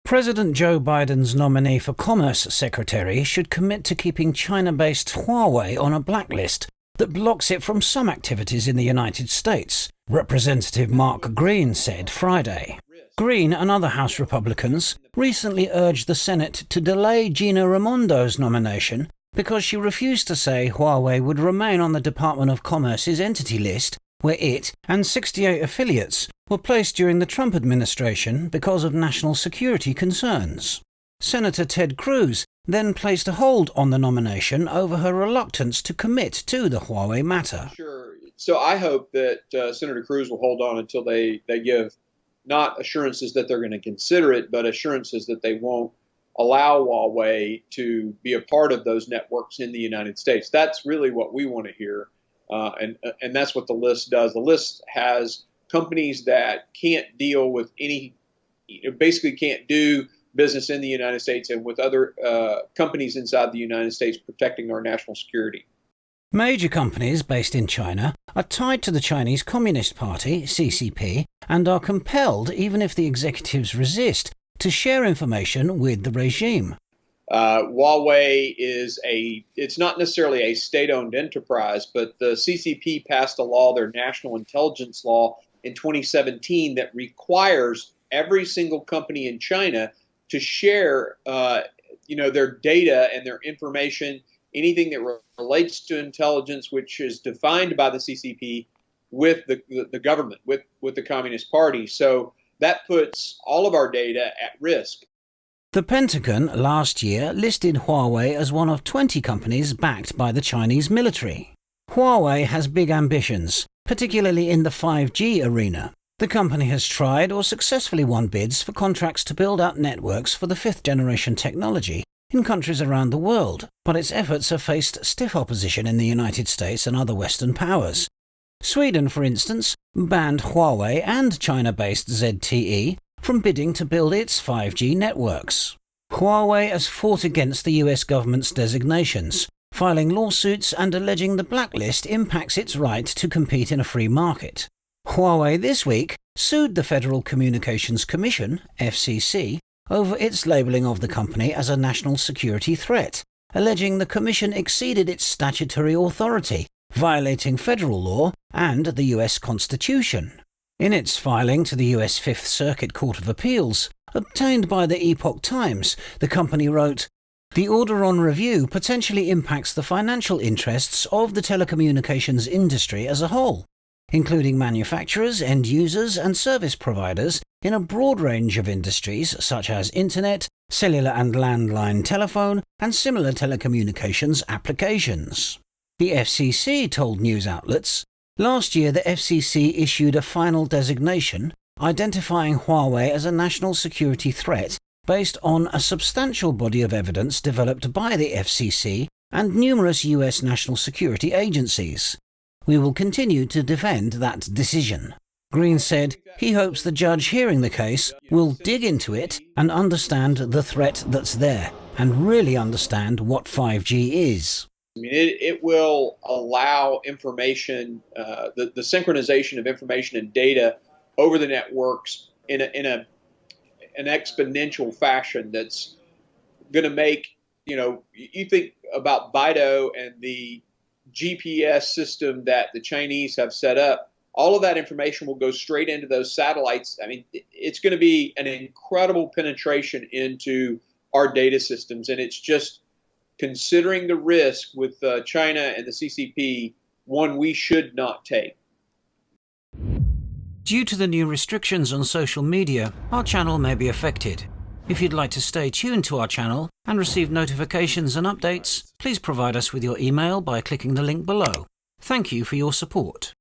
President Joe Biden's nominee for Commerce Secretary should commit to keeping China-based Huawei on a blacklist that blocks it from some activities in the United States, Representative Mark Green said Friday. Green and other House Republicans recently urged the Senate to delay Gina Raimondo's nomination because she refused to say Huawei would remain on the Department of Commerce's entity list, where it and 68 affiliates were placed during the Trump administration because of national security concerns. Senator Ted Cruz then placed a hold on the nomination over her reluctance to commit to the Huawei matter. Sure. So I hope that Senator Cruz will hold on until they give not assurances that they're going to consider it, but assurances that they won't allow Huawei to be a part of those networks in the United States. That's really what we want to hear. And that's what the list does. The list has companies that can't deal with basically can't do business in the United States and with other companies inside the United States protecting our national security. Major companies based in China are tied to the Chinese Communist Party, CCP, and are compelled, even if the executives resist, to share information with the regime. Huawei it's not necessarily a state-owned enterprise, but the CCP passed a law, their national intelligence law, in 2017 that requires every single company in China to share, their data and their information, anything that relates to intelligence, which is defined by the CCP, with the government, with the Communist Party. So that puts all of our data at risk. The Pentagon last year listed Huawei as one of 20 companies backed by the Chinese military. Huawei has big ambitions, particularly in the 5G arena. The company has tried or successfully won bids for contracts to build out networks for the fifth-generation technology in countries around the world, but its efforts have faced stiff opposition in the United States and other Western powers. Sweden, for instance, banned Huawei and China-based ZTE from bidding to build its 5G networks. Huawei has fought against the US government's designations, filing lawsuits and alleging the blacklist impacts its right to compete in a free market. Huawei this week sued the Federal Communications Commission, FCC, over its labeling of the company as a national security threat, alleging the commission exceeded its statutory authority, violating federal law and the US Constitution. In its filing to the US Fifth Circuit Court of Appeals, obtained by the Epoch Times, the company wrote, "The order on review potentially impacts the financial interests of the telecommunications industry as a whole, including manufacturers, end users, and service providers in a broad range of industries such as internet, cellular and landline telephone, and similar telecommunications applications." The FCC told news outlets, last year the FCC issued a final designation identifying Huawei as a national security threat based on a substantial body of evidence developed by the FCC and numerous US national security agencies. "We will continue to defend that decision." Green said he hopes the judge hearing the case will dig into it and understand the threat that's there and really understand what 5G is. I mean, it will allow information, the synchronization of information and data over the networks in an exponential fashion that's going to make, you think about Bido and the GPS system that the Chinese have set up, all of that information will go straight into those satellites. I mean, it's going to be an incredible penetration into our data systems, and it's just considering the risk with China and the CCP, one we should not take. Due to the new restrictions on social media, our channel may be affected. If you'd like to stay tuned to our channel and receive notifications and updates, please provide us with your email by clicking the link below. Thank you for your support.